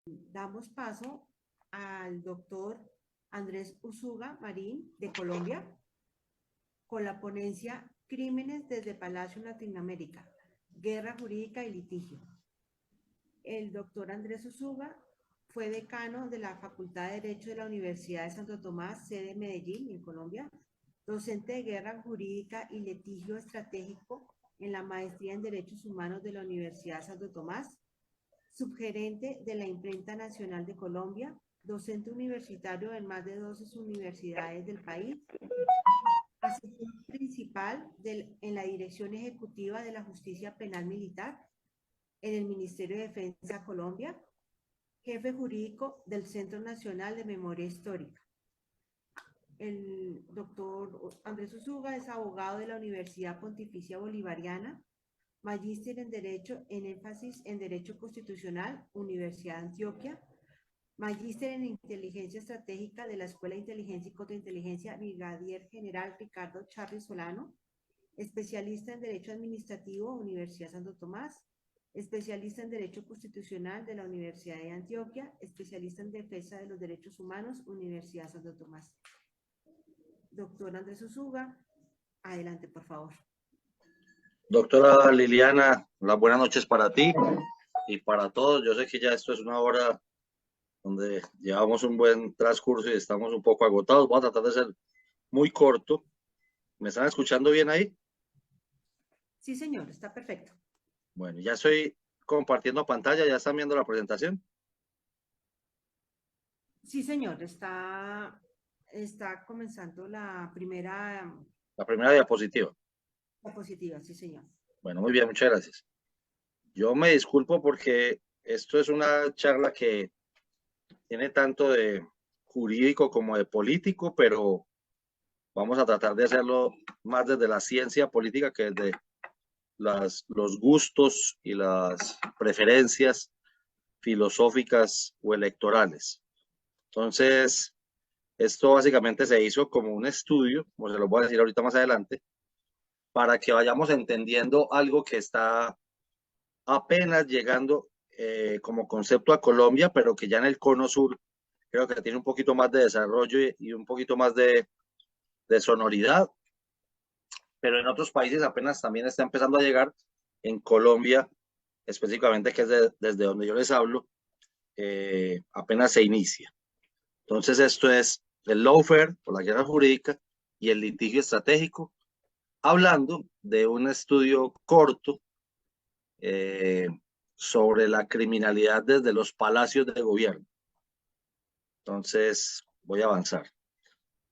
Damos paso al doctor Andrés Usuga Marín de Colombia con la ponencia Crímenes desde Palacio Latinoamérica, Guerra Jurídica y Litigio. El doctor Andrés Usuga fue decano de la Facultad de Derecho de la Universidad de Santo Tomás, sede Medellín, en Colombia, docente de Guerra Jurídica y Litigio Estratégico en la Maestría en Derechos Humanos de la Universidad de Santo Tomás, subgerente de la Imprenta Nacional de Colombia, docente universitario en más de 12 universidades del país, asesor principal en la Dirección Ejecutiva de la Justicia Penal Militar en el Ministerio de Defensa de Colombia, jefe jurídico del Centro Nacional de Memoria Histórica. El doctor Andrés Usuga es abogado de la Universidad Pontificia Bolivariana, magíster en Derecho en énfasis en Derecho Constitucional, Universidad de Antioquia, magíster en Inteligencia Estratégica de la Escuela de Inteligencia y Contrainteligencia Brigadier General Ricardo Charri Solano, especialista en Derecho Administrativo, Universidad Santo Tomás, especialista en Derecho Constitucional de la Universidad de Antioquia, especialista en Defensa de los Derechos Humanos, Universidad Santo Tomás. Doctor Andrés Usuga, adelante, por favor. Doctora Liliana, las buenas noches para ti y para todos. Yo sé que ya esto es una hora donde llevamos un buen transcurso y estamos un poco agotados. Voy a tratar de ser muy corto. ¿Me están escuchando bien ahí? Sí, señor, está perfecto. Bueno, ya estoy compartiendo pantalla. ¿Ya están viendo la presentación? Sí, señor, está comenzando la primera diapositiva. diapositiva, sí, señor. Bueno, muy bien, muchas gracias. Yo me disculpo porque esto es una charla que tiene tanto de jurídico como de político, pero vamos a tratar de hacerlo más desde la ciencia política que desde los gustos y las preferencias filosóficas o electorales. Entonces, esto básicamente se hizo como un estudio, como se lo voy a decir ahorita más adelante, para que vayamos entendiendo algo que está apenas llegando como concepto a Colombia, pero que ya en el cono sur creo que tiene un poquito más de desarrollo y un poquito más de sonoridad, pero en otros países apenas también está empezando a llegar. En Colombia, específicamente, que es desde donde yo les hablo, apenas se inicia. Entonces, esto es el lawfare o la guerra jurídica y el litigio estratégico, hablando de un estudio corto sobre la criminalidad desde los palacios de gobierno. Entonces, voy a avanzar.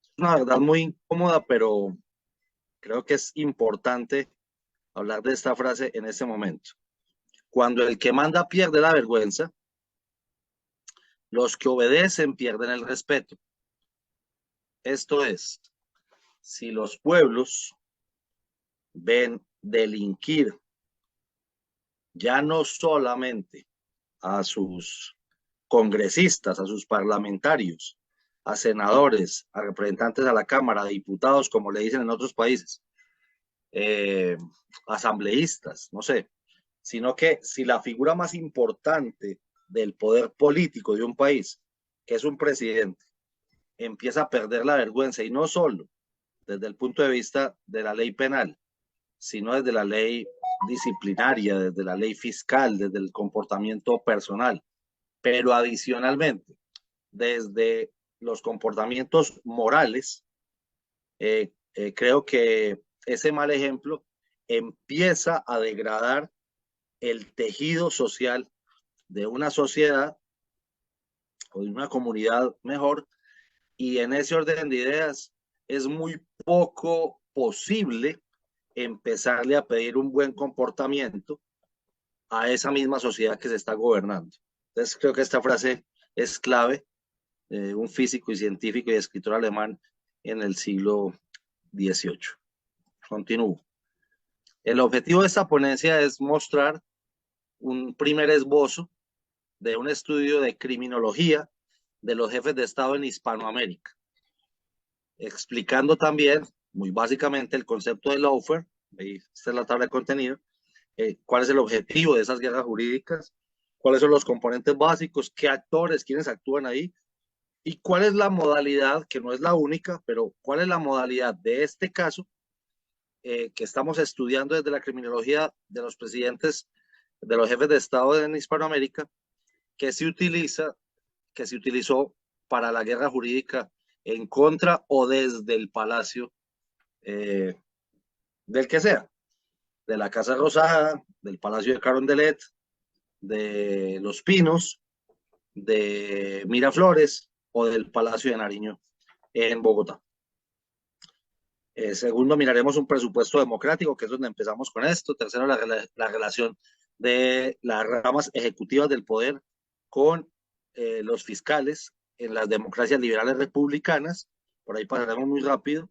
Es una verdad muy incómoda, pero creo que es importante hablar de esta frase en este momento. Cuando el que manda pierde la vergüenza, los que obedecen pierden el respeto. Esto es, si los pueblos ven delinquir ya no solamente a sus congresistas, a sus parlamentarios, a senadores, a representantes a la Cámara, a diputados, como le dicen en otros países, asambleístas, no sé, sino que si la figura más importante del poder político de un país, que es un presidente, empieza a perder la vergüenza, y no solo desde el punto de vista de la ley penal, sino desde la ley disciplinaria, desde la ley fiscal, desde el comportamiento personal, pero adicionalmente desde los comportamientos morales, creo que ese mal ejemplo empieza a degradar el tejido social de una sociedad o de una comunidad mejor, y en ese orden de ideas es muy poco posible empezarle a pedir un buen comportamiento a esa misma sociedad que se está gobernando. Entonces creo que esta frase es clave, un físico y científico y escritor alemán en el siglo XVIII. Continúo. El objetivo de esta ponencia es mostrar un primer esbozo de un estudio de criminología de los jefes de Estado en Hispanoamérica, explicando también, muy básicamente, el concepto de lawfare. Esta es la tabla de contenido. ¿Cuál es el objetivo de esas guerras jurídicas? cuáles son los componentes básicos, qué actores, quiénes actúan ahí y cuál es la modalidad, que no es la única, pero cuál es la modalidad de este caso que estamos estudiando desde la criminología de los presidentes, de los jefes de Estado en Hispanoamérica, que se utiliza, que se utilizó para la guerra jurídica en contra o desde el palacio del que sea, de la Casa Rosada, del Palacio de Carondelet, de Los Pinos, de Miraflores o del Palacio de Nariño en Bogotá. Segundo, miraremos un presupuesto democrático, que es donde empezamos con esto. Tercero, la relación de las ramas ejecutivas del poder con los fiscales en las democracias liberales republicanas. Por ahí pasaremos muy rápido.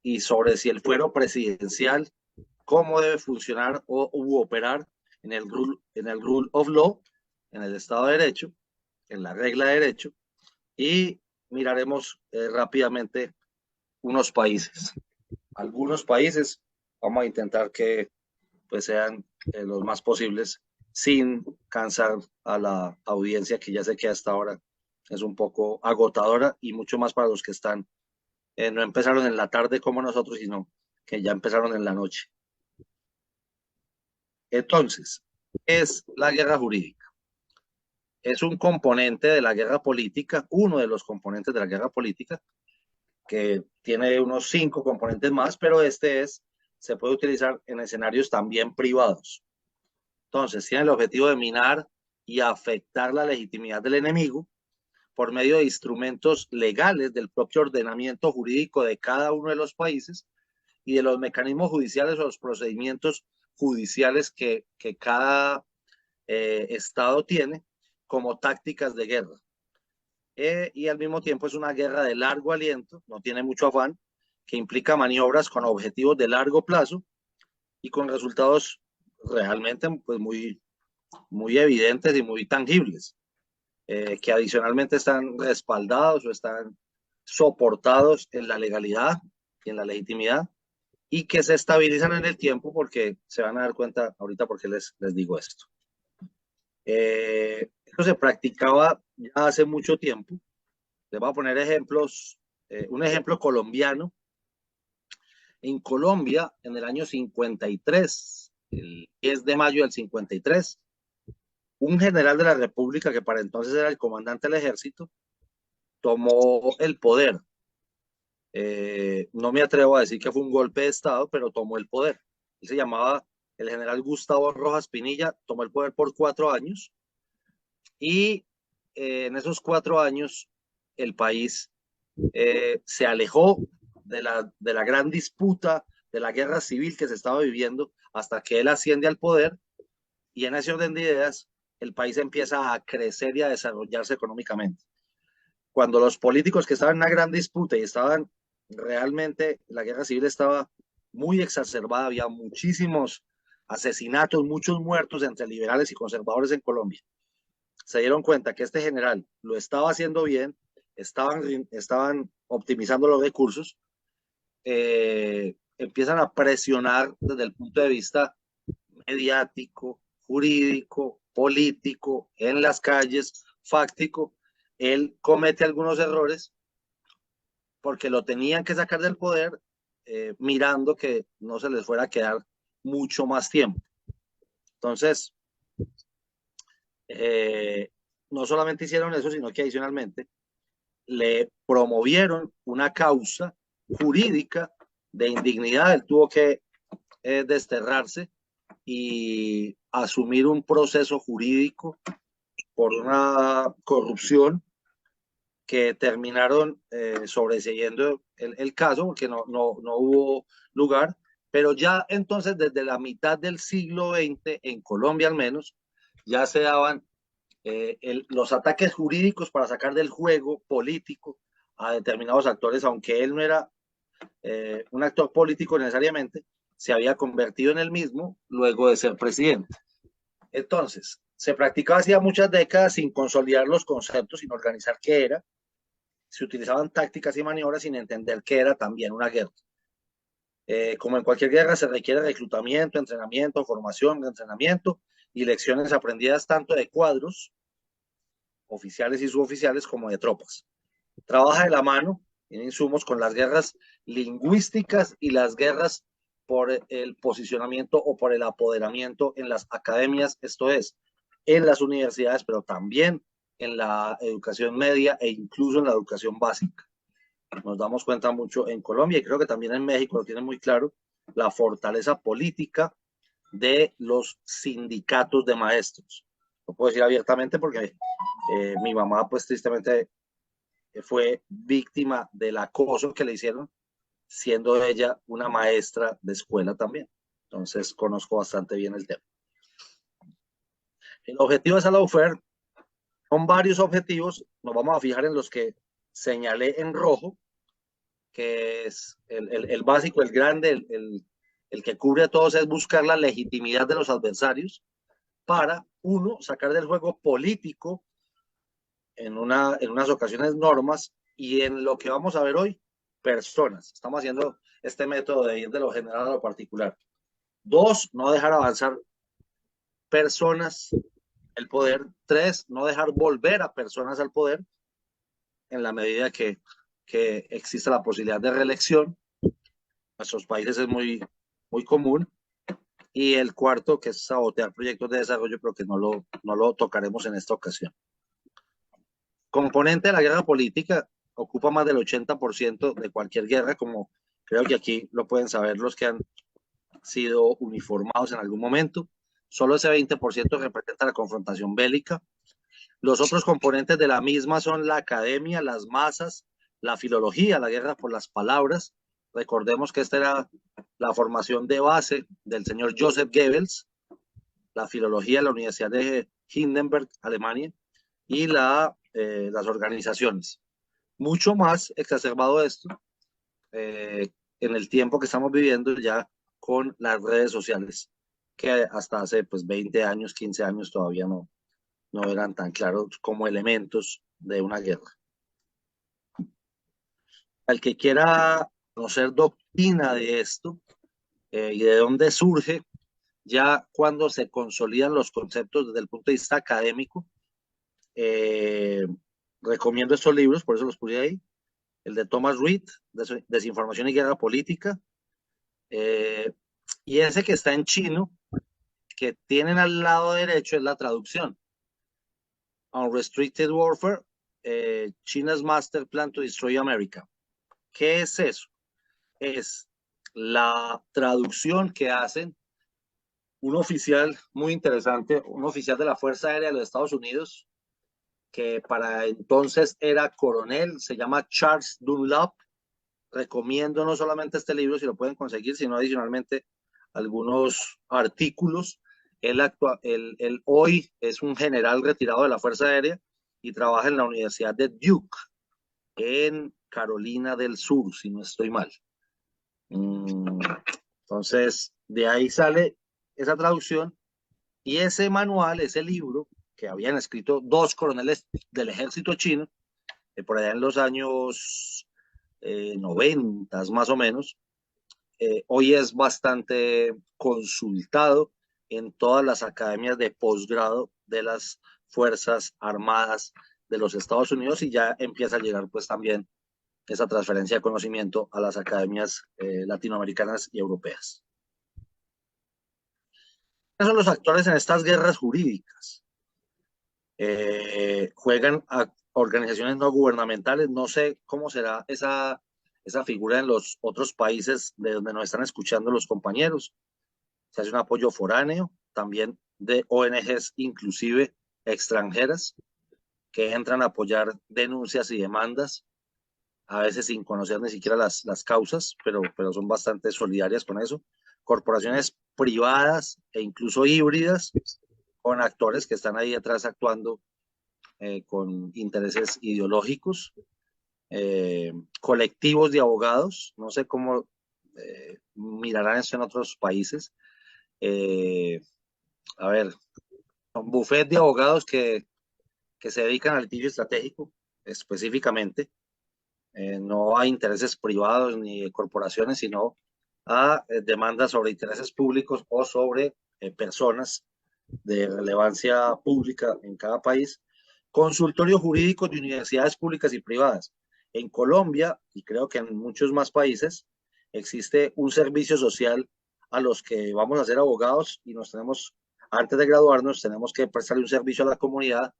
Y sobre si el fuero presidencial, cómo debe funcionar u operar en el rule of law, en el Estado de Derecho, en la regla de derecho. Y miraremos rápidamente unos países. Algunos países vamos a intentar que pues sean los más posibles sin cansar a la audiencia, que ya sé que hasta ahora es un poco agotadora, y mucho más para los que están no empezaron en la tarde como nosotros, sino que ya empezaron en la noche. Entonces, es la guerra jurídica. Es un componente de la guerra política, uno de los componentes de la guerra política, que tiene unos 5 componentes más, pero se puede utilizar en escenarios también privados. Entonces, tiene el objetivo de minar y afectar la legitimidad del enemigo por medio de instrumentos legales del propio ordenamiento jurídico de cada uno de los países y de los mecanismos judiciales o los procedimientos judiciales que cada Estado tiene como tácticas de guerra. Y al mismo tiempo es una guerra de largo aliento, no tiene mucho afán, que implica maniobras con objetivos de largo plazo y con resultados realmente pues muy evidentes y muy tangibles, que adicionalmente están respaldados o están soportados en la legalidad y en la legitimidad, y que se estabilizan en el tiempo, porque se van a dar cuenta ahorita porque les digo esto. Esto se practicaba ya hace mucho tiempo. Les voy a poner ejemplos, un ejemplo colombiano. En Colombia, en el año 53, el 10 de mayo del 53, un general de la República, que para entonces era el comandante del ejército, tomó el poder. No me atrevo a decir que fue un golpe de Estado, pero tomó el poder. Él se llamaba el general Gustavo Rojas Pinilla, tomó el poder por 4 años, y en esos 4 años el país se alejó de la gran disputa, de la guerra civil que se estaba viviendo, hasta que él asciende al poder, y en ese orden de ideas el país empieza a crecer y a desarrollarse económicamente. Cuando los políticos que estaban en una gran disputa y estaban realmente, la guerra civil estaba muy exacerbada, había muchísimos asesinatos, muchos muertos entre liberales y conservadores en Colombia, se dieron cuenta que este general lo estaba haciendo bien, estaban optimizando los recursos, empiezan a presionar desde el punto de vista mediático, jurídico, político, en las calles, fáctico. Él comete algunos errores porque lo tenían que sacar del poder, mirando que no se les fuera a quedar mucho más tiempo. Entonces, no solamente hicieron eso, sino que adicionalmente le promovieron una causa jurídica de indignidad. Él tuvo que desterrarse y asumir un proceso jurídico por una corrupción que terminaron sobreseyendo el caso, porque no hubo lugar. Pero ya entonces, desde la mitad del siglo XX, en Colombia al menos, ya se daban los ataques jurídicos para sacar del juego político a determinados actores, aunque él no era un actor político necesariamente, se había convertido en el mismo luego de ser presidente. Entonces, se practicaba hacía muchas décadas sin consolidar los conceptos, sin organizar qué era. Se utilizaban tácticas y maniobras sin entender qué era también una guerra. Como en cualquier guerra, se requiere reclutamiento, entrenamiento, formación, entrenamiento y lecciones aprendidas tanto de cuadros, oficiales y suboficiales, como de tropas. Trabaja de la mano en insumos con las guerras lingüísticas y las guerras por el posicionamiento o por el apoderamiento en las academias, esto es, en las universidades, pero también en la educación media e incluso en la educación básica. Nos damos cuenta mucho en Colombia y creo que también en México lo tienen muy claro, la fortaleza política de los sindicatos de maestros. Lo puedo decir abiertamente porque mi mamá, pues tristemente, fue víctima del acoso que le hicieron, siendo ella una maestra de escuela también. Entonces, conozco bastante bien el tema. El objetivo de esa lawfare son varios objetivos. Nos vamos a fijar en los que señalé en rojo, que es el básico, el grande, el que cubre a todos, es buscar la legitimidad de los adversarios para, uno, sacar del juego político en unas ocasiones normas, y en lo que vamos a ver hoy, personas. Estamos haciendo este método de ir de lo general a lo particular. Dos, no dejar avanzar personas el poder. Tres, no dejar volver a personas al poder en la medida que exista la posibilidad de reelección. En nuestros países es muy común. Y el cuarto, que es sabotear proyectos de desarrollo, pero que no lo tocaremos en esta ocasión. Componente de la guerra política, ocupa más del 80% de cualquier guerra, como creo que aquí lo pueden saber los que han sido uniformados en algún momento. Solo ese 20% representa la confrontación bélica. Los otros componentes de la misma son la academia, las masas, la filología, la guerra por las palabras. Recordemos que esta era la formación de base del señor Joseph Goebbels, la filología de la Universidad de Hindenburg, Alemania, y las organizaciones. Mucho más exacerbado esto en el tiempo que estamos viviendo ya con las redes sociales, que hasta hace pues 20 años, 15 años todavía no eran tan claros como elementos de una guerra. Al que quiera conocer doctrina de esto y de dónde surge, ya cuando se consolidan los conceptos desde el punto de vista académico, recomiendo estos libros, por eso los puse ahí. El de Thomas Reed, Desinformación y Guerra Política, y ese que está en chino, que tienen al lado derecho, es la traducción. Unrestricted Warfare, China's Master Plan to Destroy America. ¿Qué es eso? Es la traducción que hacen un oficial muy interesante, un oficial de la Fuerza Aérea de los Estados Unidos, que para entonces era coronel, se llama Charles Dunlap. Recomiendo no solamente este libro, si lo pueden conseguir, sino adicionalmente algunos artículos. Él hoy es un general retirado de la Fuerza Aérea y trabaja en la Universidad de Duke, en Carolina del Sur, si no estoy mal. Entonces, de ahí sale esa traducción, y ese manual, ese libro, que habían escrito dos coroneles del ejército chino, por allá en los años 90 más o menos, hoy es bastante consultado en todas las academias de posgrado de las Fuerzas Armadas de los Estados Unidos, y ya empieza a llegar pues también esa transferencia de conocimiento a las academias latinoamericanas y europeas. ¿Quiénes son los actores en estas guerras jurídicas? Juegan a organizaciones no gubernamentales. No sé cómo será esa figura en los otros países de donde nos están escuchando los compañeros. Se hace un apoyo foráneo, también de ONGs, inclusive extranjeras, que entran a apoyar denuncias y demandas, a veces sin conocer ni siquiera las causas, pero son bastante solidarias con eso. Corporaciones privadas e incluso híbridas, con actores que están ahí atrás actuando con intereses ideológicos. Colectivos de abogados, no sé cómo mirarán esto en otros países. A ver, son bufetes de abogados que se dedican al litigio estratégico específicamente, no a intereses privados ni de corporaciones, sino a demandas sobre intereses públicos o sobre personas de relevancia pública en cada país, consultorios jurídicos de universidades públicas y privadas. En Colombia, y creo que en muchos más países, existe un servicio social a los que vamos a ser abogados y nos tenemos, antes de graduarnos, tenemos que prestarle un servicio a la comunidad,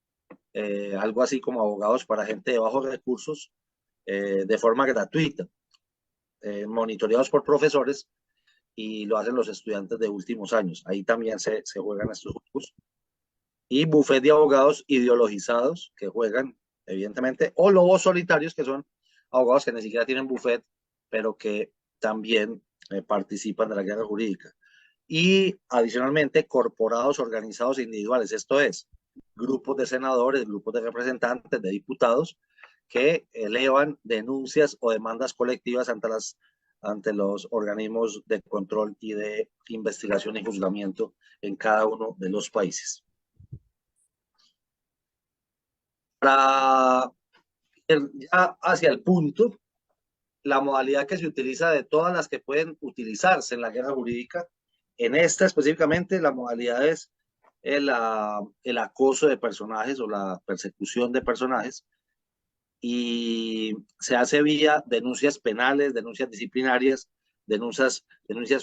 algo así como abogados para gente de bajos recursos, de forma gratuita, monitoreados por profesores, y lo hacen los estudiantes de últimos años. Ahí también se juegan estos juegos. Y bufet de abogados ideologizados que juegan, evidentemente, o lobos solitarios, que son abogados que ni siquiera tienen bufet, pero que también participan de la guerra jurídica. Y adicionalmente, corporados organizados individuales, esto es, grupos de senadores, grupos de representantes, de diputados, que elevan denuncias o demandas colectivas ante los organismos de control y de investigación y juzgamiento en cada uno de los países. Para ir ya hacia el punto, la modalidad que se utiliza de todas las que pueden utilizarse en la guerra jurídica, en esta específicamente la modalidad es el acoso de personajes o la persecución de personajes, y se hace vía denuncias penales, denuncias disciplinarias, denuncias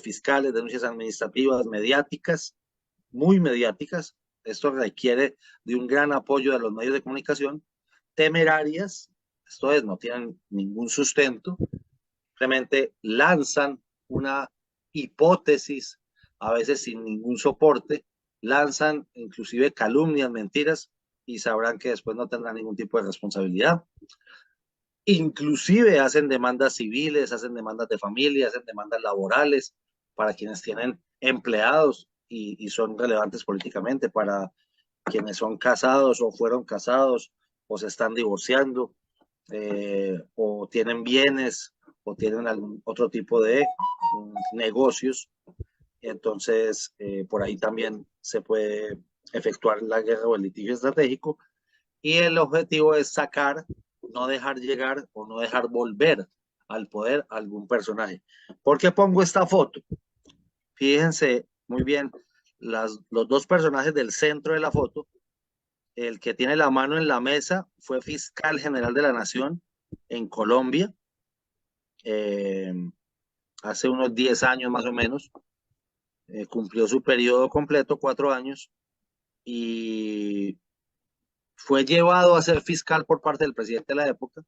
fiscales, denuncias administrativas, mediáticas, muy mediáticas. Esto requiere de un gran apoyo de los medios de comunicación, temerarias, esto es, no tienen ningún sustento, simplemente lanzan una hipótesis, a veces sin ningún soporte, lanzan inclusive calumnias, mentiras, y sabrán que después no tendrán ningún tipo de responsabilidad. Inclusive hacen demandas civiles, hacen demandas de familia, hacen demandas laborales para quienes tienen empleados y son relevantes políticamente, para quienes son casados o fueron casados o se están divorciando, o tienen bienes o tienen algún otro tipo de negocios. Entonces, por ahí también se puede efectuar la guerra o el litigio estratégico, y el objetivo es sacar, no dejar llegar o no dejar volver al poder a algún personaje. ¿Por qué pongo esta foto? Fíjense muy bien, los dos personajes del centro de la foto. El que tiene la mano en la mesa fue fiscal general de la Nación en Colombia, eh, hace unos 10 años más o menos. Cumplió su periodo completo, 4 años, y fue llevado a ser fiscal por parte del presidente de la época,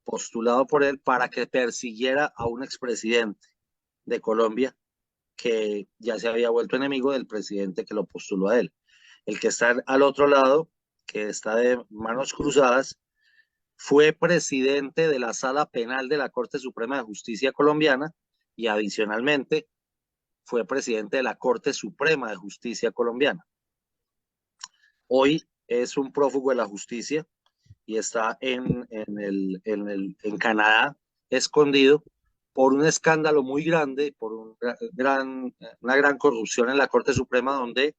postulado por él para que persiguiera a un expresidente de Colombia que ya se había vuelto enemigo del presidente que lo postuló a él. El que está al otro lado, que está de manos cruzadas, fue presidente de la Sala Penal de la Corte Suprema de Justicia colombiana, y adicionalmente fue presidente de la Corte Suprema de Justicia colombiana. Hoy es un prófugo de la justicia y está en Canadá, escondido por un escándalo muy grande, por una gran corrupción en la Corte Suprema, donde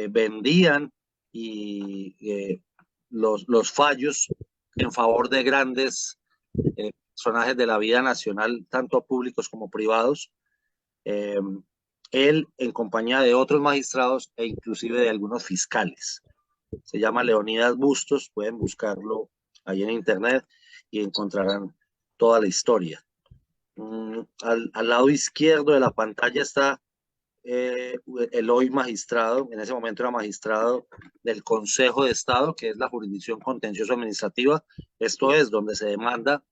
vendían los fallos en favor de grandes personajes de la vida nacional, tanto públicos como privados. Él en compañía de otros magistrados e inclusive de algunos fiscales. Se llama Leonidas Bustos, pueden buscarlo ahí en internet y encontrarán toda la historia. Al lado izquierdo de la pantalla está el hoy magistrado, en ese momento era magistrado del Consejo de Estado, que es la jurisdicción contencioso administrativa. Esto es donde se demanda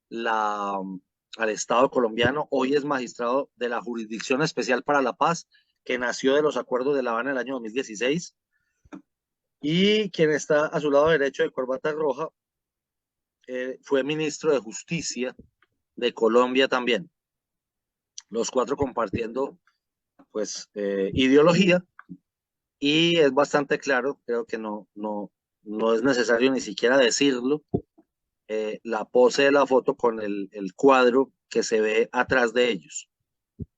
al Estado colombiano. Hoy es magistrado de la Jurisdicción Especial para la Paz, que nació de los acuerdos de La Habana en el año 2016. Y quien está a su lado derecho de corbata roja fue ministro de Justicia de Colombia también. Los cuatro compartiendo pues ideología, y es bastante claro, creo que no es necesario ni siquiera decirlo, la pose de la foto con el cuadro que se ve atrás de ellos,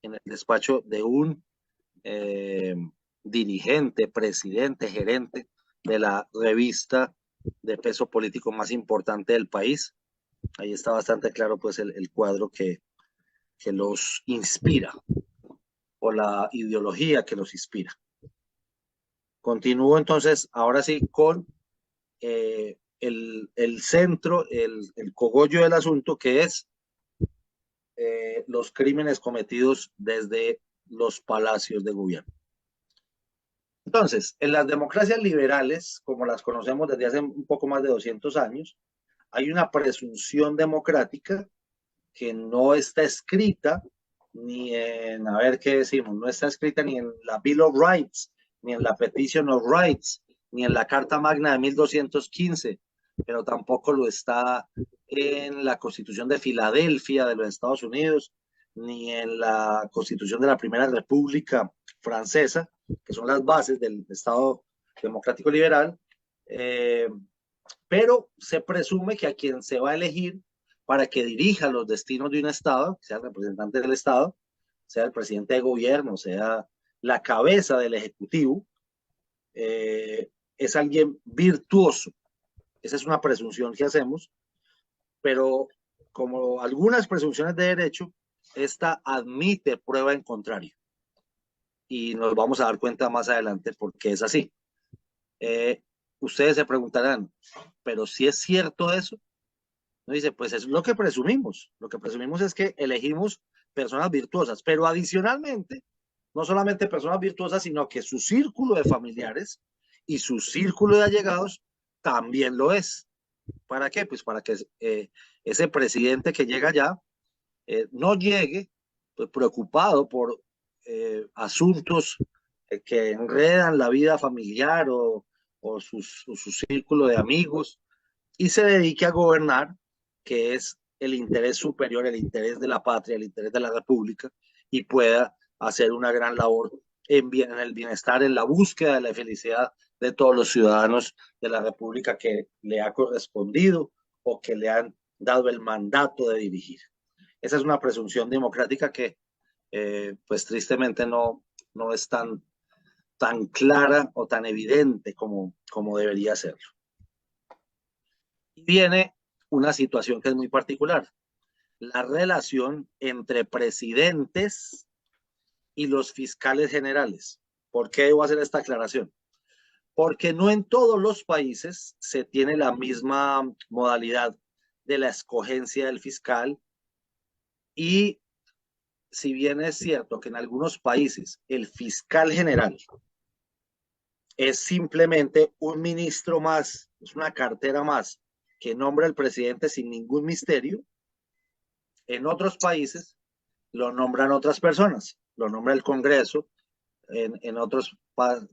en el despacho de un dirigente, presidente, gerente de la revista de peso político más importante del país. Ahí está bastante claro pues el cuadro que los inspira, o la ideología que los inspira. Continúo entonces, ahora sí, con el centro, el cogollo del asunto, que es los crímenes cometidos desde los palacios de gobierno. Entonces, en las democracias liberales, como las conocemos desde hace un poco más de 200 años, hay una presunción democrática que no está escrita ni en, a ver qué decimos, no está escrita ni en la Bill of Rights, ni en la Petition of Rights, ni en la Carta Magna de 1215, pero tampoco lo está en la Constitución de Filadelfia de los Estados Unidos, ni en la Constitución de la Primera República Francesa, que son las bases del Estado democrático liberal, pero se presume que a quien se va a elegir para que dirija los destinos de un Estado, sea el representante del Estado, sea el presidente de gobierno, sea la cabeza del Ejecutivo, es alguien virtuoso. Esa es una presunción que hacemos, pero como algunas presunciones de derecho, esta admite prueba en contrario. Y nos vamos a dar cuenta más adelante por qué es así. Ustedes se preguntarán, pero si es cierto eso, no dice, pues es lo que presumimos. Lo que presumimos es que elegimos personas virtuosas, pero adicionalmente, no solamente personas virtuosas, sino que su círculo de familiares y su círculo de allegados también lo es. ¿Para qué? Pues para que ese presidente que llega allá no llegue pues, preocupado por asuntos que enredan la vida familiar o su círculo de amigos y se dedique a gobernar, que es el interés superior, el interés de la patria, el interés de la república, y pueda hacer una gran labor en el bienestar, en la búsqueda de la felicidad de todos los ciudadanos de la república que le ha correspondido o que le han dado el mandato de dirigir. Esa es una presunción democrática que pues tristemente no es tan clara o tan evidente como debería serlo. Y viene una situación que es muy particular, la relación entre presidentes y los fiscales generales. ¿Por qué debo hacer esta aclaración? Porque no en todos los países se tiene la misma modalidad de la escogencia del fiscal y si bien es cierto que en algunos países el fiscal general es simplemente un ministro más, es una cartera más que nombra el presidente sin ningún misterio, en otros países lo nombran otras personas, lo nombra el Congreso, en otras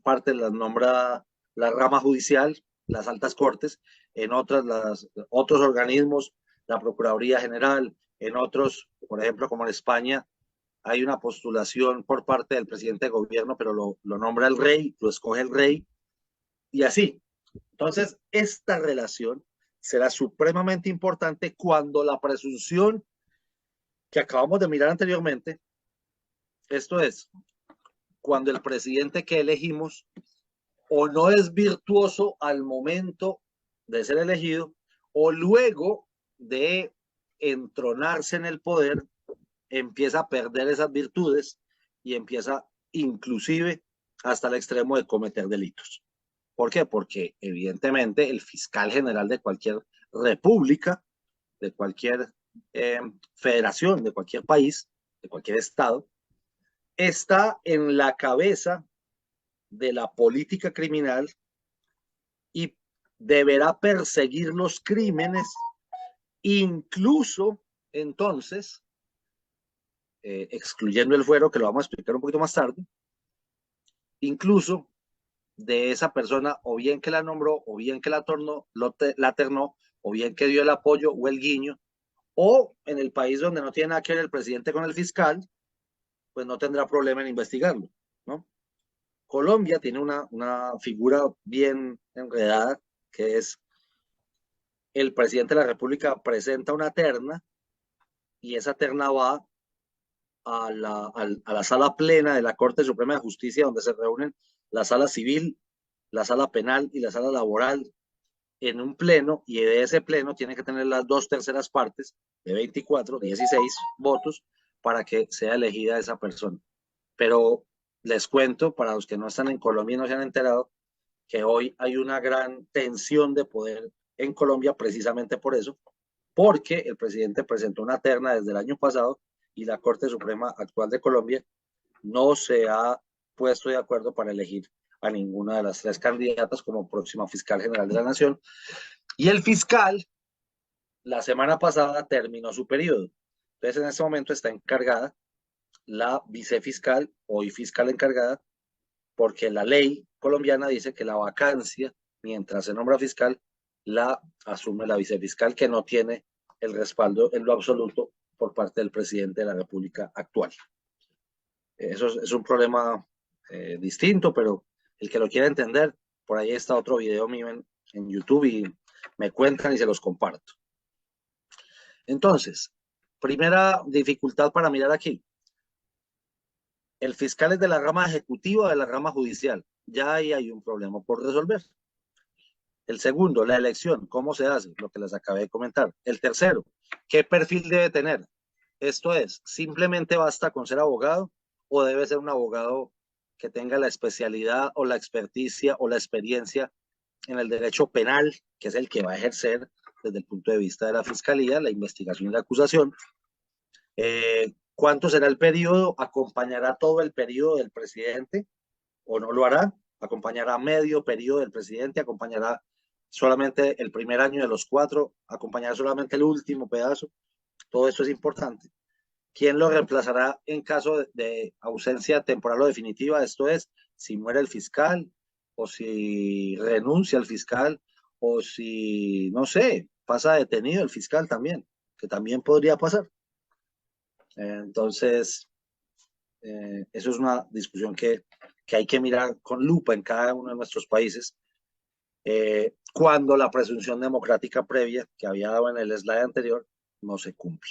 partes las nombra la rama judicial, las altas cortes, en otras otros organismos, la Procuraduría General, en otros, por ejemplo, como en España, hay una postulación por parte del presidente de gobierno, pero lo nombra el rey, lo escoge el rey, y así. Entonces, esta relación será supremamente importante cuando la presunción que acabamos de mirar anteriormente, esto es, cuando el presidente que elegimos o no es virtuoso al momento de ser elegido o luego de entronarse en el poder, empieza a perder esas virtudes y empieza inclusive hasta el extremo de cometer delitos. ¿Por qué? Porque evidentemente el fiscal general de cualquier república, de cualquier federación, de cualquier país, de cualquier estado, está en la cabeza de la política criminal y deberá perseguir los crímenes, incluso entonces, excluyendo el fuero, que lo vamos a explicar un poquito más tarde, incluso de esa persona, o bien que la nombró, o bien que la ternó, o bien que dio el apoyo o el guiño, o en el país donde no tiene nada que ver el presidente con el fiscal, pues no tendrá problema en investigarlo, ¿no? Colombia tiene una figura bien enredada, que es el presidente de la República presenta una terna y esa terna va a la sala plena de la Corte Suprema de Justicia, donde se reúnen la sala civil, la sala penal y la sala laboral en un pleno, y de ese pleno tiene que tener las 2/3 partes de 24, 16 votos para que sea elegida esa persona. Pero les cuento, para los que no están en Colombia y no se han enterado, que hoy hay una gran tensión de poder en Colombia precisamente por eso, porque el presidente presentó una terna desde el año pasado y la Corte Suprema actual de Colombia no se ha puesto de acuerdo para elegir a ninguna de las tres candidatas como próxima fiscal general de la Nación. Y el fiscal, la semana pasada, terminó su periodo. Entonces, en este momento está encargada la vicefiscal, hoy fiscal encargada, porque la ley colombiana dice que la vacancia, mientras se nombra fiscal, la asume la vicefiscal, que no tiene el respaldo en lo absoluto por parte del presidente de la República actual. Eso es un problema distinto, pero el que lo quiera entender, por ahí está otro video mío en YouTube y me cuentan y se los comparto. Entonces, primera dificultad para mirar aquí. El fiscal es de la rama ejecutiva o de la rama judicial. Ya ahí hay un problema por resolver. El segundo, la elección, ¿cómo se hace? Lo que les acabé de comentar. El tercero, ¿qué perfil debe tener? Esto es, ¿simplemente basta con ser abogado o debe ser un abogado que tenga la especialidad o la experticia o la experiencia en el derecho penal, que es el que va a ejercer desde el punto de vista de la fiscalía, la investigación y la acusación? ¿Cuánto será el periodo? ¿Acompañará todo el periodo del presidente o no lo hará? ¿Acompañará medio periodo del presidente? ¿Acompañará solamente el primer año de los 4? ¿Acompañará solamente el último pedazo? Todo esto es importante. ¿Quién lo reemplazará en caso de ausencia temporal o definitiva? Esto es, si muere el fiscal o si renuncia el fiscal o si, no sé, pasa detenido el fiscal también, que también podría pasar. Entonces, eso es una discusión que hay que mirar con lupa en cada uno de nuestros países cuando la presunción democrática previa que había dado en el slide anterior no se cumple.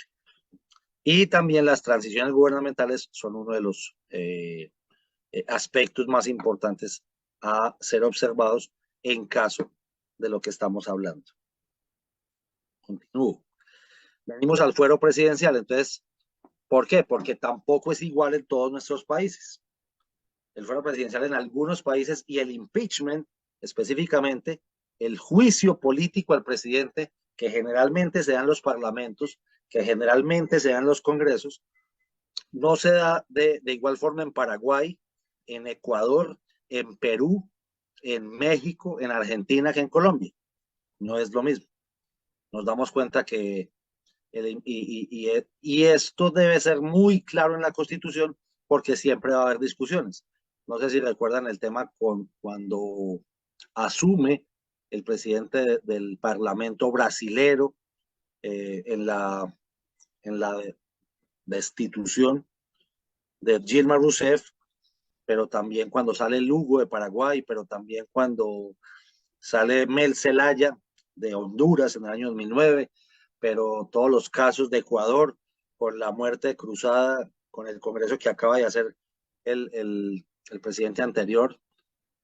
Y también las transiciones gubernamentales son uno de los aspectos más importantes a ser observados en caso de lo que estamos hablando. Continúo. Venimos al fuero presidencial, entonces, ¿por qué? Porque tampoco es igual en todos nuestros países. El fuero presidencial en algunos países y el impeachment, específicamente, el juicio político al presidente, que generalmente se da en los parlamentos, que generalmente se da en los congresos, no se da de igual forma en Paraguay, en Ecuador, en Perú, en México, en Argentina que en Colombia. No es lo mismo. Nos damos cuenta que y esto debe ser muy claro en la Constitución porque siempre va a haber discusiones. No sé si recuerdan el tema cuando asume el presidente del Parlamento brasilero en la destitución de Dilma Rousseff, pero también cuando sale Lugo de Paraguay, pero también cuando sale Mel Zelaya de Honduras en el año 2009, pero todos los casos de Ecuador por la muerte cruzada con el Congreso que acaba de hacer el presidente anterior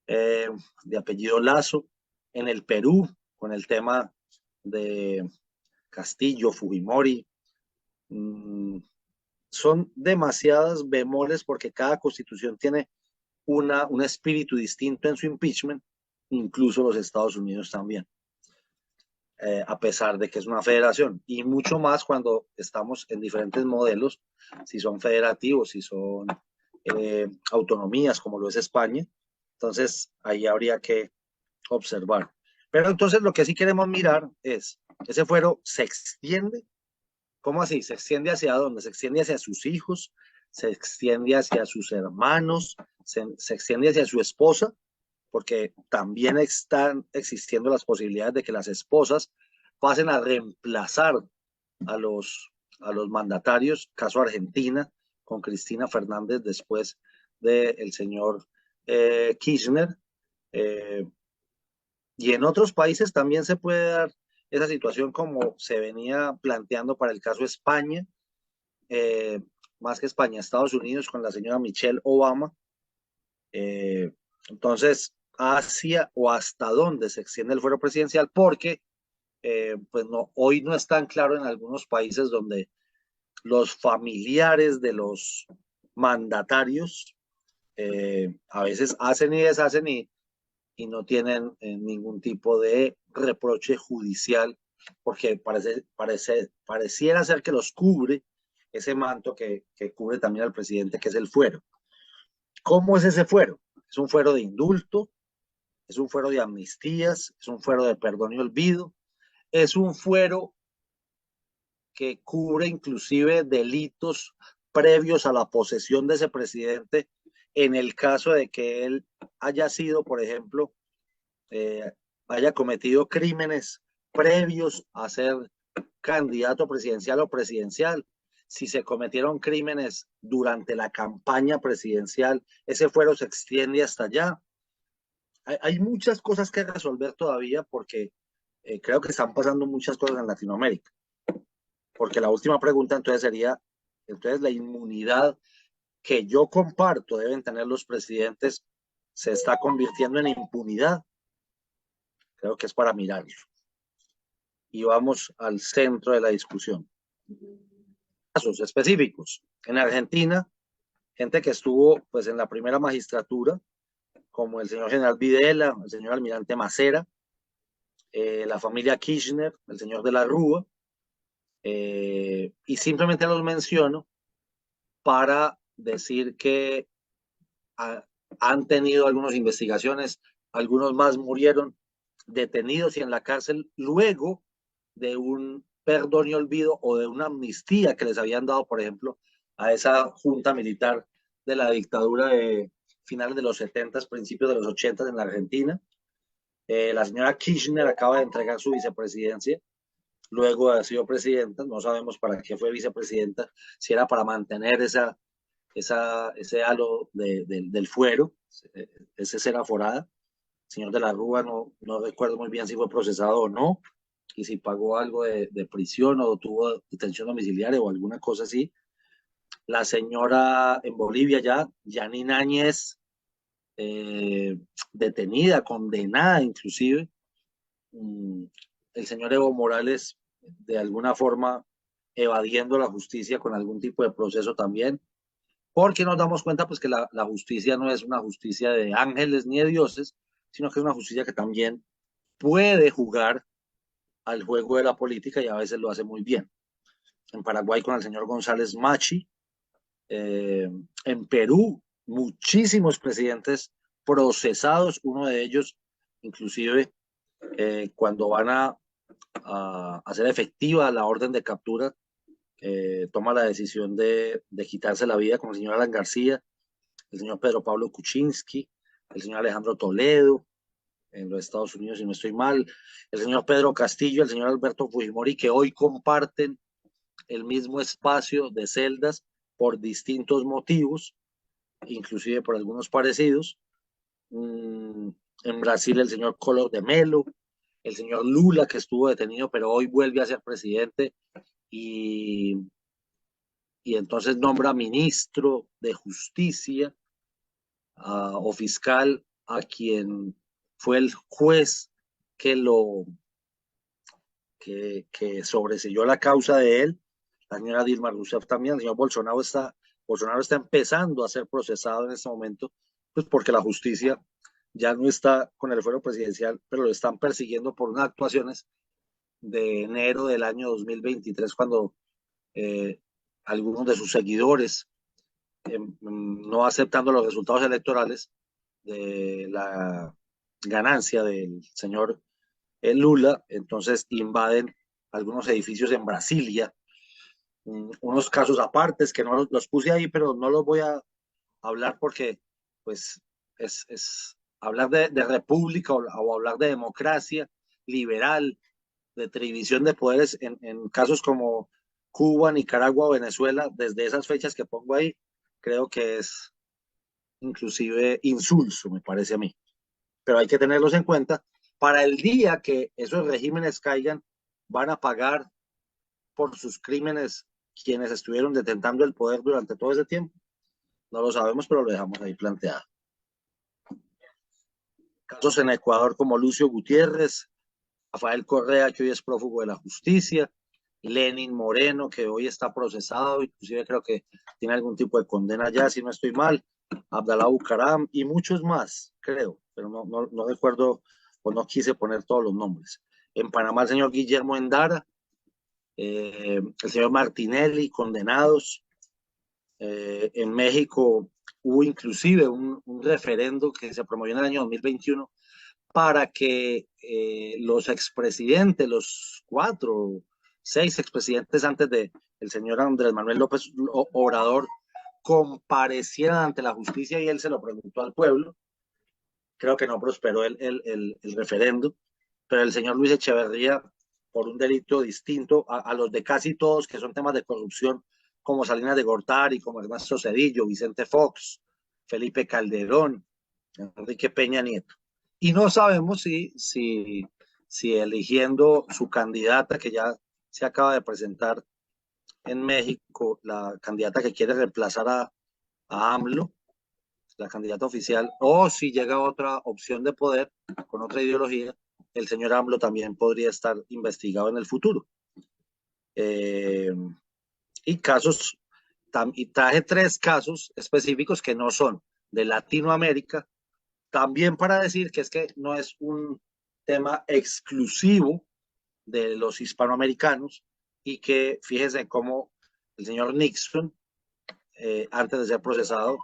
de apellido Lazo, en el Perú con el tema de Castillo, Fujimori. Son demasiadas bemoles porque cada constitución tiene un espíritu distinto en su impeachment, incluso los Estados Unidos también. A pesar de que es una federación, y mucho más cuando estamos en diferentes modelos, si son federativos, si son autonomías, como lo es España. Entonces, ahí habría que observar. Pero entonces lo que sí queremos mirar es, ese fuero se extiende, ¿cómo así? ¿Se extiende hacia dónde? ¿Se extiende hacia sus hijos? ¿Se extiende hacia sus hermanos? ¿Se extiende hacia su esposa? Porque también están existiendo las posibilidades de que las esposas pasen a reemplazar a los mandatarios, caso Argentina, con Cristina Fernández después del señor Kirchner. Y en otros países también se puede dar esa situación como se venía planteando para el caso España, más que España, Estados Unidos con la señora Michelle Obama. Entonces, hacia o hasta dónde se extiende el fuero presidencial, porque pues no, hoy no es tan claro en algunos países donde los familiares de los mandatarios a veces hacen y deshacen y y no tienen ningún tipo de reproche judicial, porque pareciera ser que los cubre ese manto que cubre también al presidente, que es el fuero. ¿Cómo es ese fuero? Es un fuero de indulto, es un fuero de amnistías, es un fuero de perdón y olvido, es un fuero que cubre inclusive delitos previos a la posesión de ese presidente en el caso de que él haya sido, por ejemplo, haya cometido crímenes previos a ser candidato presidencial o presidencial. Si se cometieron crímenes durante la campaña presidencial, ese fuero se extiende hasta allá. Hay muchas cosas que resolver todavía porque creo que están pasando muchas cosas en Latinoamérica. Porque la última pregunta entonces sería, entonces la inmunidad que yo comparto deben tener los presidentes se está convirtiendo en impunidad. Creo que es para mirarlo. Y vamos al centro de la discusión. Casos específicos. En Argentina, gente que estuvo pues en la primera magistratura, como el señor general Videla, el señor almirante Macera, la familia Kirchner, el señor de la Rúa, y simplemente los menciono para decir que han tenido algunas investigaciones, algunos más murieron detenidos y en la cárcel luego de un perdón y olvido o de una amnistía que les habían dado, por ejemplo, a esa junta militar de la dictadura de finales de los 70, principios de los 80 en la Argentina. La señora Kirchner acaba de entregar su vicepresidencia luego de haber sido presidenta. No sabemos para qué fue vicepresidenta, si era para mantener ese halo del fuero, ese ser aforada. El señor de la Rúa no recuerdo muy bien si fue procesado o no, y si pagó algo de prisión o tuvo detención domiciliaria o alguna cosa así. La señora en Bolivia ya, Janine Áñez, detenida, condenada inclusive. El señor Evo Morales, de alguna forma, evadiendo la justicia con algún tipo de proceso también, porque nos damos cuenta pues que la justicia no es una justicia de ángeles ni de dioses, sino que es una justicia que también puede jugar al juego de la política y a veces lo hace muy bien. En Paraguay con el señor González Machi, en Perú muchísimos presidentes procesados, uno de ellos inclusive cuando van a hacer efectiva la orden de captura, toma la decisión de quitarse la vida, como el señor Alan García, el señor Pedro Pablo Kuczynski, el señor Alejandro Toledo, en los Estados Unidos, si no estoy mal, el señor Pedro Castillo, el señor Alberto Fujimori, que hoy comparten el mismo espacio de celdas por distintos motivos, inclusive por algunos parecidos. En Brasil el señor Collor de Mello, el señor Lula, que estuvo detenido, pero hoy vuelve a ser presidente y entonces nombra ministro de justicia o fiscal a quien fue el juez que sobreseyó la causa de él, la señora Dilma Rousseff también. El señor Bolsonaro está empezando a ser procesado en este momento, pues porque la justicia ya no está con el fuero presidencial, pero lo están persiguiendo por unas actuaciones de enero del año 2023, cuando algunos de sus seguidores, no aceptando los resultados electorales de la ganancia del señor Lula, entonces invaden algunos edificios en Brasilia, unos casos apartes que no los puse ahí, pero no los voy a hablar porque pues es hablar de república o hablar de democracia liberal, de división de poderes en casos como Cuba, Nicaragua o Venezuela, desde esas fechas que pongo ahí, creo que es inclusive insulso, me parece a mí. Pero hay que tenerlos en cuenta. Para el día que esos regímenes caigan, van a pagar por sus crímenes quienes estuvieron detentando el poder durante todo ese tiempo. No lo sabemos, pero lo dejamos ahí planteado. Casos en Ecuador como Lucio Gutiérrez, Rafael Correa, que hoy es prófugo de la justicia, Lenin Moreno, que hoy está procesado, inclusive creo que tiene algún tipo de condena ya, si no estoy mal, Abdalá Bucaram y muchos más, creo, pero no recuerdo o no quise poner todos los nombres. En Panamá el señor Guillermo Endara, el señor Martinelli, condenados. En México hubo inclusive un referendo que se promovió en el año 2021 para que los expresidentes, los 6 expresidentes antes de el señor Andrés Manuel López Obrador, comparecieran ante la justicia y él se lo preguntó al pueblo. Creo que no prosperó el referendo, pero el señor Luis Echeverría, por un delito distinto a los de casi todos, que son temas de corrupción, como Salinas de Gortari, como Ernesto Zedillo, Vicente Fox, Felipe Calderón, Enrique Peña Nieto. Y no sabemos si eligiendo su candidata, que ya se acaba de presentar en México, la candidata que quiere reemplazar a AMLO, la candidata oficial, o si llega otra opción de poder con otra ideología, el señor AMLO también podría estar investigado en el futuro. Y casos, y traje 3 casos específicos que no son de Latinoamérica, también para decir que es que no es un tema exclusivo de los hispanoamericanos y que fíjense cómo el señor Nixon, antes de ser procesado,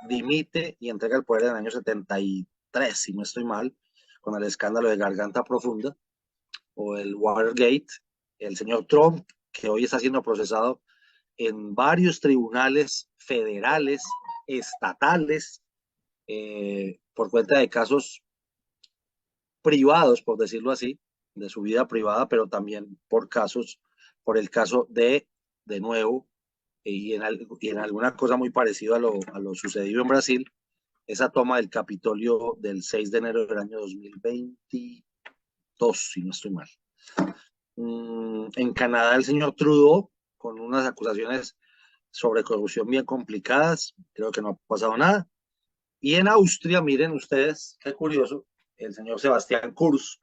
dimite y entrega el poder en el año 73, si no estoy mal, con el escándalo de Garganta Profunda o el Watergate. El señor Trump, que hoy está siendo procesado en varios tribunales federales, estatales, por cuenta de casos privados, por decirlo así, de su vida privada, pero también por el caso de nuevo, y en alguna cosa muy parecida a lo sucedido en Brasil, esa toma del Capitolio del 6 de enero del año 2022, si no estoy mal. En Canadá, el señor Trudeau, con unas acusaciones sobre corrupción bien complicadas, creo que no ha pasado nada. Y en Austria, miren ustedes, qué curioso, el señor Sebastián Kurz,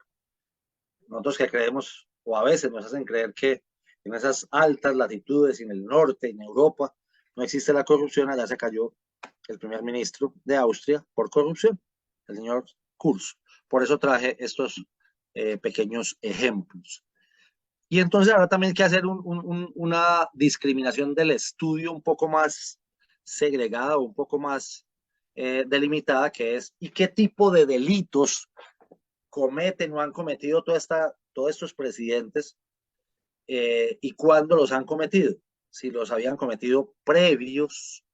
nosotros que creemos, o a veces nos hacen creer que en esas altas latitudes, en el norte, en Europa, no existe la corrupción, allá se cayó el primer ministro de Austria por corrupción, el señor Kurz. Por eso traje estos pequeños ejemplos. Y entonces ahora también hay que hacer una discriminación del estudio un poco más segregada, un poco más delimitada, que es, ¿y qué tipo de delitos cometen o han cometido todos estos presidentes y cuándo los han cometido? Si los habían cometido previos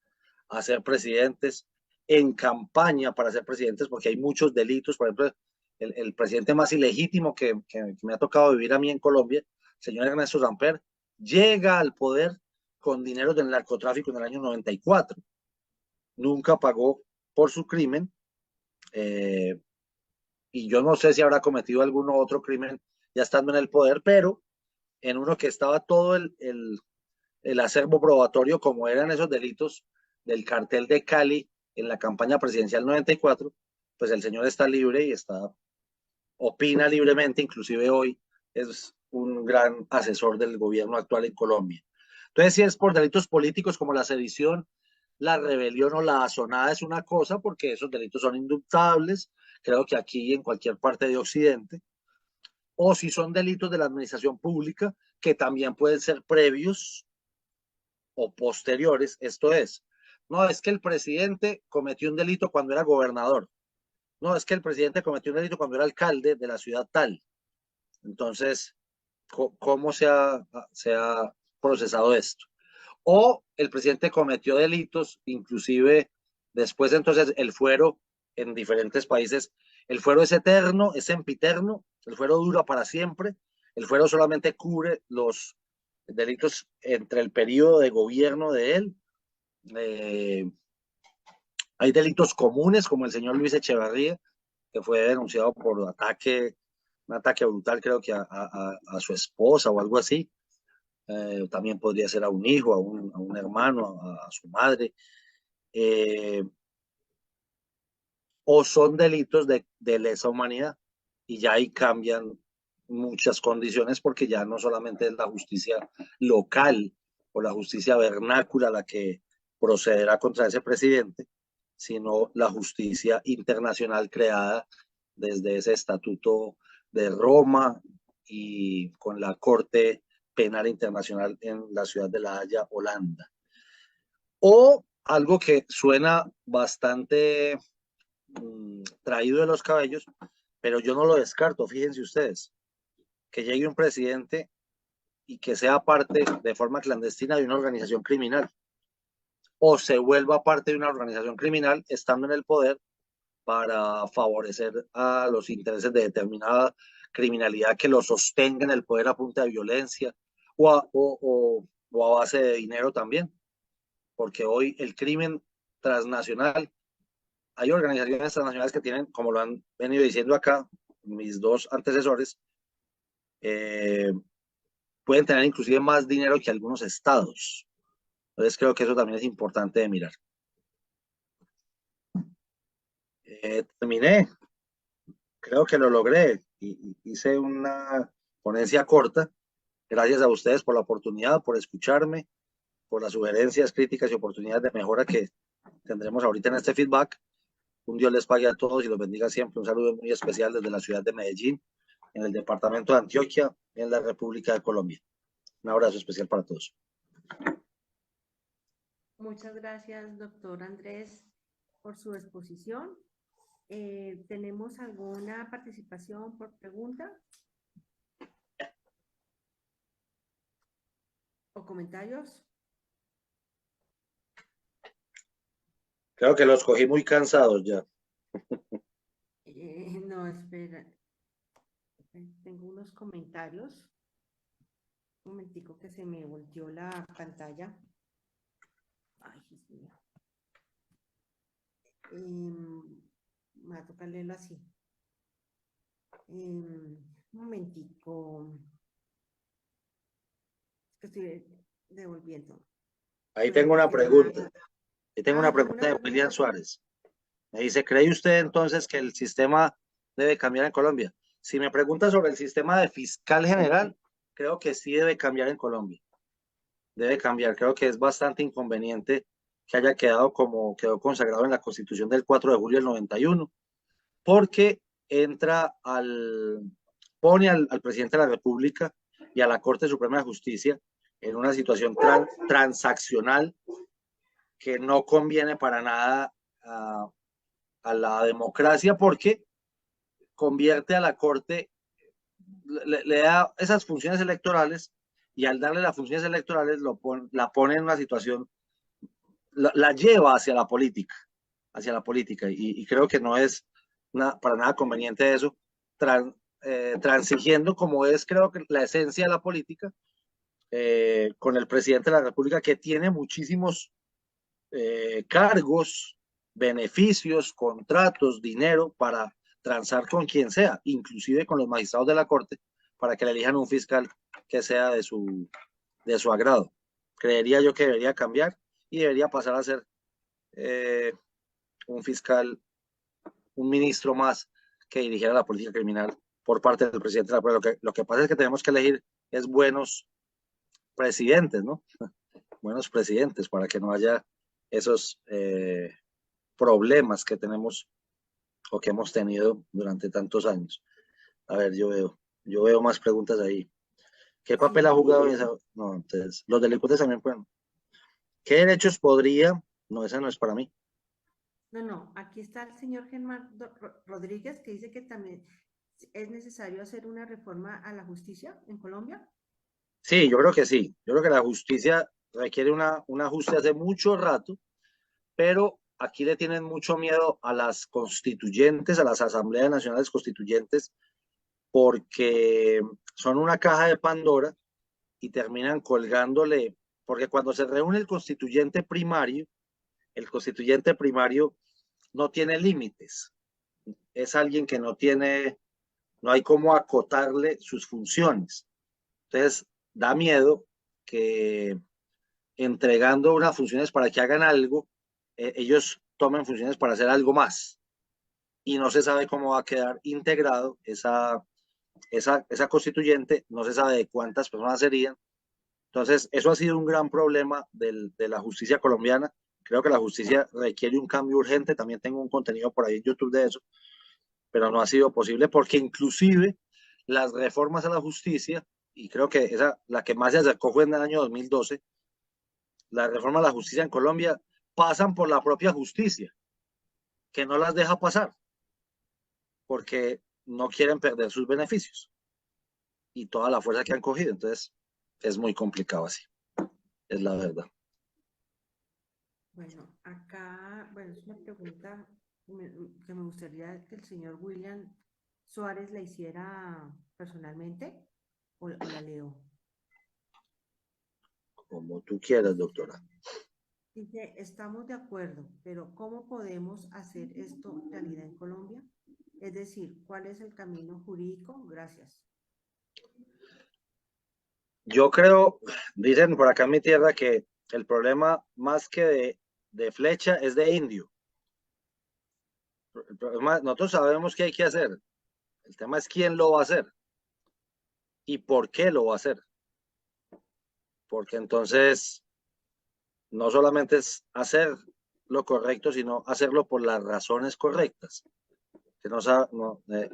a ser presidentes, en campaña para ser presidentes, porque hay muchos delitos. Por ejemplo, el presidente más ilegítimo que me ha tocado vivir a mí en Colombia, el señor Ernesto Samper, llega al poder con dinero del narcotráfico en el año 94. Nunca pagó por su crimen, y yo no sé si habrá cometido algún otro crimen ya estando en el poder, pero en uno que estaba todo el acervo probatorio, como eran esos delitos del cartel de Cali en la campaña presidencial 94, pues el señor está libre y opina libremente, inclusive hoy es un gran asesor del gobierno actual en Colombia. Entonces, si es por delitos políticos como la sedición, la rebelión o la asonada es una cosa, porque esos delitos son indultables, creo que aquí y en cualquier parte de Occidente, o si son delitos de la administración pública, que también pueden ser previos o posteriores, esto es, no es que el presidente cometió un delito cuando era gobernador, no es que el presidente cometió un delito cuando era alcalde de la ciudad tal. Entonces, ¿cómo se ha procesado esto? O el presidente cometió delitos, inclusive después entonces el fuero en diferentes países, el fuero es eterno, es sempiterno, el fuero dura para siempre, el fuero solamente cubre los delitos entre el periodo de gobierno de él. Hay delitos comunes como el señor Luis Echeverría, que fue denunciado por un ataque brutal, creo que a su esposa o algo así. También podría ser a un hijo, a un hermano, a su madre. O son delitos de lesa humanidad, y ya ahí cambian muchas condiciones, porque ya no solamente es la justicia local o la justicia vernácula la que procederá contra ese presidente, sino la justicia internacional creada desde ese estatuto de Roma y con la Corte Penal Internacional en la ciudad de La Haya, Holanda. O algo que suena bastante traído de los cabellos, pero yo no lo descarto, fíjense ustedes, que llegue un presidente y que sea parte de forma clandestina de una organización criminal, o se vuelva parte de una organización criminal estando en el poder para favorecer a los intereses de determinada criminalidad que lo sostenga en el poder a punta de violencia o a base de dinero también, porque hoy el crimen transnacional, hay organizaciones transnacionales que tienen, como lo han venido diciendo acá mis dos antecesores, pueden tener inclusive más dinero que algunos estados. Entonces creo que eso también es importante de mirar. Terminé, creo que lo logré. Hice una ponencia corta. Gracias a ustedes por la oportunidad, por escucharme, por las sugerencias, críticas y oportunidades de mejora que tendremos ahorita en este feedback. Un Dios les pague a todos y los bendiga siempre. Un saludo muy especial desde la ciudad de Medellín, en el departamento de Antioquia, en la República de Colombia. Un abrazo especial para todos. Muchas gracias, doctor Andrés, por su exposición. ¿Tenemos alguna participación por pregunta o comentarios? Creo que los cogí muy cansados ya. No, espera. Tengo unos comentarios. Un momentico que se me volteó la pantalla. Ay, Dios mío. Me va a tocar leerlo así. Un momentico. Que estoy devolviendo. Ahí tengo una pregunta. Ahí tengo una pregunta de William Suárez. Me dice, ¿cree usted entonces que el sistema debe cambiar en Colombia? Si me pregunta sobre el sistema de fiscal general, creo que sí debe cambiar en Colombia. Debe cambiar. Creo que es bastante inconveniente que haya quedado como quedó consagrado en la Constitución del 4 de julio del 91, porque pone al presidente de la República y a la Corte Suprema de Justicia en una situación transaccional que no conviene para nada a la democracia, porque convierte a la Corte, le da esas funciones electorales, y al darle las funciones electorales la pone en una situación, la lleva hacia la política, y creo que no es para nada conveniente eso, transigiendo como es creo que la esencia de la política, con el presidente de la República, que tiene muchísimos cargos, beneficios, contratos, dinero para transar con quien sea, inclusive con los magistrados de la Corte, para que le elijan un fiscal que sea de su agrado. Creería yo que debería cambiar y debería pasar a ser un fiscal, un ministro más que dirigiera la política criminal por parte del presidente de la República. Lo que pasa es que tenemos que elegir es buenos presidentes, ¿no? Buenos presidentes para que no haya esos problemas que tenemos o que hemos tenido durante tantos años. A ver, yo veo más preguntas ahí. ¿Qué papel ha jugado esa? No, entonces, los delincuentes también pueden. ¿Qué derechos podría? No, esa no es para mí. No, aquí está el señor Germán Rodríguez, que dice que también es necesario hacer una reforma a la justicia en Colombia. Sí, yo creo que sí. Yo creo que la justicia requiere un ajuste hace mucho rato, pero aquí le tienen mucho miedo a las constituyentes, a las asambleas nacionales constituyentes, porque son una caja de Pandora y terminan colgándole, porque cuando se reúne el constituyente primario no tiene límites, es alguien que no hay cómo acotarle sus funciones. Entonces, da miedo que entregando unas funciones para que hagan algo, ellos tomen funciones para hacer algo más. Y no se sabe cómo va a quedar integrado esa constituyente, no se sabe de cuántas personas serían. Entonces, eso ha sido un gran problema de la justicia colombiana, Creo que la justicia requiere un cambio urgente. También tengo un contenido por ahí en YouTube de eso, pero no ha sido posible porque inclusive las reformas a la justicia, y creo que esa, la que más se acercó fue en el año 2012, la reforma a la justicia en Colombia pasan por la propia justicia, que no las deja pasar porque no quieren perder sus beneficios y toda la fuerza que han cogido. Entonces, es muy complicado así, es la verdad. Bueno, acá, bueno, es una pregunta que me gustaría que el señor William Suárez la hiciera personalmente o la leo. Como tú quieras, doctora. Dice, estamos de acuerdo, pero ¿cómo podemos hacer esto realidad en Colombia? Es decir, ¿cuál es el camino jurídico? Gracias. Yo creo, dicen por acá en mi tierra que el problema más que de flecha es de indio. El problema, nosotros sabemos qué hay que hacer. El tema es quién lo va a hacer y por qué lo va a hacer. Porque entonces no solamente es hacer lo correcto, sino hacerlo por las razones correctas. Que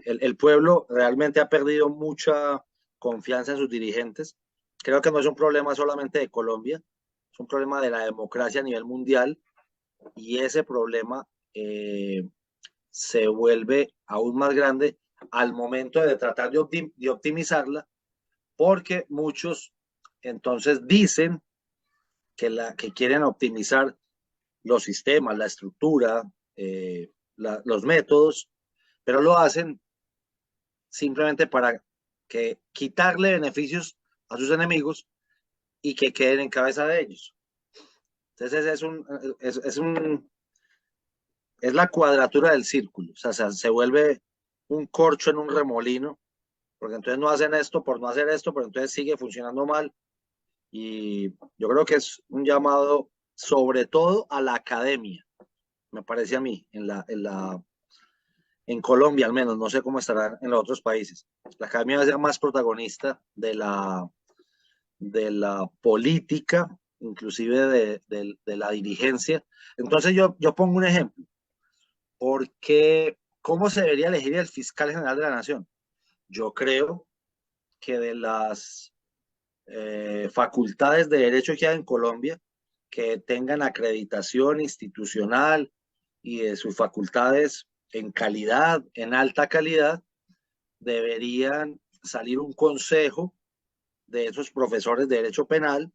el pueblo realmente ha perdido mucha confianza en sus dirigentes. Creo que no es un problema solamente de Colombia, es un problema de la democracia a nivel mundial y ese problema se vuelve aún más grande al momento de tratar de optimizarla, porque muchos entonces dicen que quieren optimizar los sistemas, la estructura, los métodos, pero lo hacen simplemente para quitarle beneficios a sus enemigos y que queden en cabeza de ellos. Entonces es la cuadratura del círculo, o sea, se vuelve un corcho en un remolino, porque entonces no hacen esto por no hacer esto, pero entonces sigue funcionando mal. Y yo creo que es un llamado sobre todo a la academia, me parece a mí, en Colombia al menos, no sé cómo estará en los otros países. La academia va a ser más protagonista de la política, inclusive de la dirigencia. Entonces yo pongo un ejemplo. Porque, ¿cómo se debería elegir el fiscal general de la nación? Yo creo que de las facultades de derecho que hay en Colombia, que tengan acreditación institucional y de sus facultades en calidad, en alta calidad, deberían salir un consejo de esos profesores de derecho penal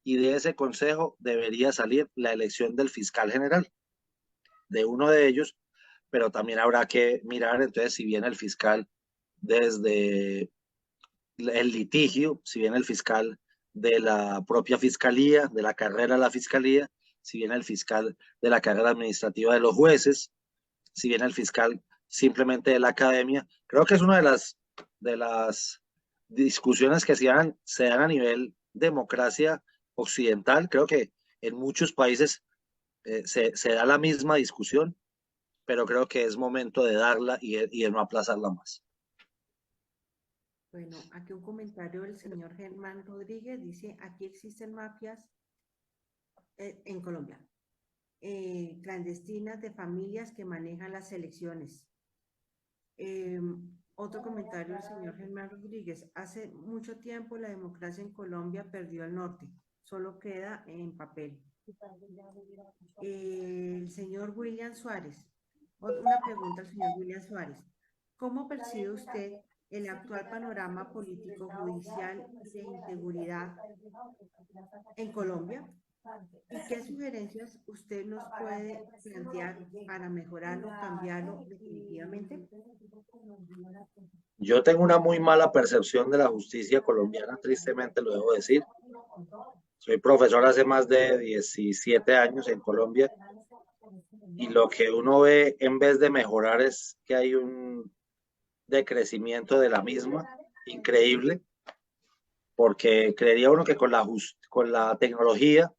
y de ese consejo debería salir la elección del fiscal general, de uno de ellos, pero también habrá que mirar entonces si viene el fiscal desde el litigio, si viene el fiscal de la propia fiscalía, de la carrera de la fiscalía, si viene el fiscal de la carrera administrativa de los jueces, si viene el fiscal simplemente de la academia. Creo que es una de las discusiones que se dan a nivel democracia occidental. Creo que en muchos países se da la misma discusión, pero creo que es momento de darla y de no aplazarla más. Bueno, aquí un comentario del señor Germán Rodríguez dice, aquí existen mafias en Colombia, clandestinas de familias que manejan las elecciones. Eh, Otro comentario del señor Germán Rodríguez, hace mucho tiempo la democracia en Colombia perdió al norte, solo queda en papel. El señor William Suárez, una pregunta al señor William Suárez, ¿cómo percibe usted el actual panorama político, judicial y de inseguridad en Colombia? ¿Y qué sugerencias usted nos puede plantear para mejorarlo, cambiarlo definitivamente? Yo tengo una muy mala percepción de la justicia colombiana, tristemente lo debo decir. Soy profesor hace más de 17 años en Colombia y lo que uno ve en vez de mejorar es que hay un decrecimiento de la misma increíble, porque creería uno que con la tecnología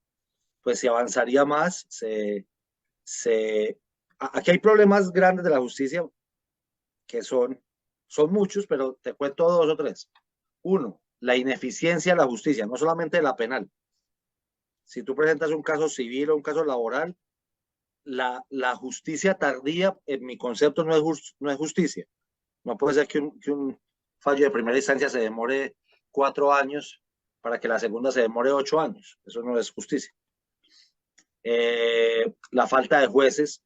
pues se avanzaría más. Aquí hay problemas grandes de la justicia que son muchos, pero te cuento dos o tres. Uno, la ineficiencia de la justicia, no solamente de la penal, Si tú presentas un caso civil o un caso laboral, la justicia tardía, en mi concepto, no es justicia. No puede ser que un fallo de primera instancia se demore 4 años para que la segunda se demore 8 años. Eso no es justicia. La falta de jueces,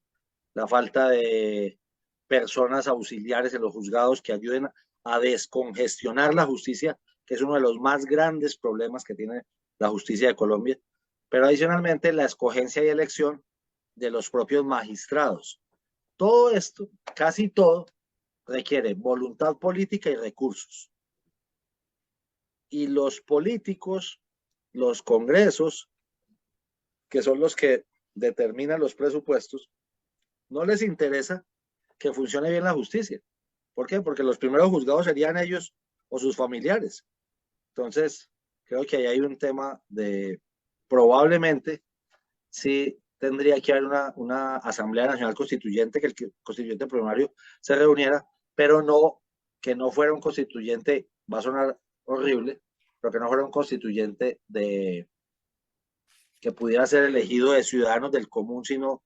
la falta de personas auxiliares en los juzgados que ayuden a descongestionar la justicia, que es uno de los más grandes problemas que tiene la justicia de Colombia, pero adicionalmente la escogencia y elección de los propios magistrados. Todo esto, casi todo, requiere voluntad política y recursos. Y los políticos, los congresos, que son los que determinan los presupuestos, no les interesa que funcione bien la justicia. ¿Por qué? Porque los primeros juzgados serían ellos o sus familiares. Entonces, creo que ahí hay un tema de, probablemente, sí tendría que haber una Asamblea Nacional Constituyente, que el constituyente primario se reuniera, pero no, que no fuera un constituyente, va a sonar horrible, pero que no fuera un constituyente que pudiera ser elegido de ciudadanos del común, sino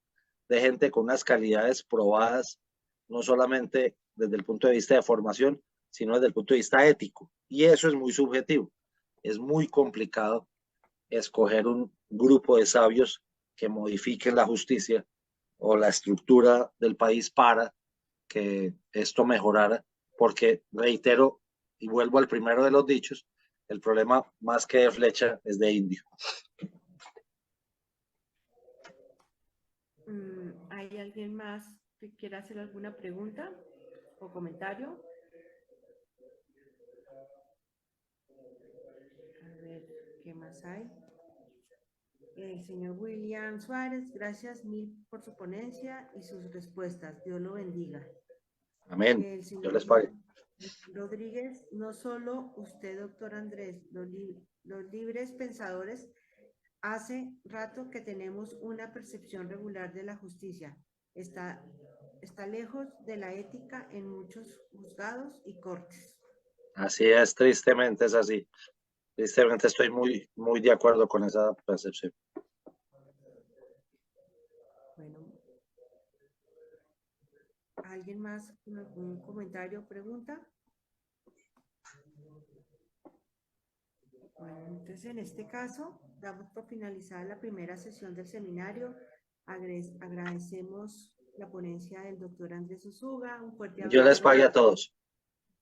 de gente con unas calidades probadas, no solamente desde el punto de vista de formación, sino desde el punto de vista ético. Y eso es muy subjetivo. Es muy complicado escoger un grupo de sabios que modifiquen la justicia o la estructura del país para que esto mejorara, porque reitero y vuelvo al primero de los dichos, el problema más que de flecha es de indio. ¿Hay alguien más que quiera hacer alguna pregunta o comentario? A ver, ¿qué más hay? El señor William Suárez, gracias mil por su ponencia y sus respuestas. Dios lo bendiga. Amén. El Dios señor les pague. Rodríguez, no solo usted, doctor Andrés, los libres pensadores, hace rato que tenemos una percepción regular de la justicia. Está lejos de la ética en muchos juzgados y cortes. Así es, tristemente es así. Tristemente estoy muy de acuerdo con esa percepción. Bueno, ¿alguien más con algún comentario o pregunta? Bueno, entonces en este caso damos por finalizada la primera sesión del seminario. Agradecemos la ponencia del doctor Andrés Usuga. Un fuerte Dios les abrazo. pague a todos.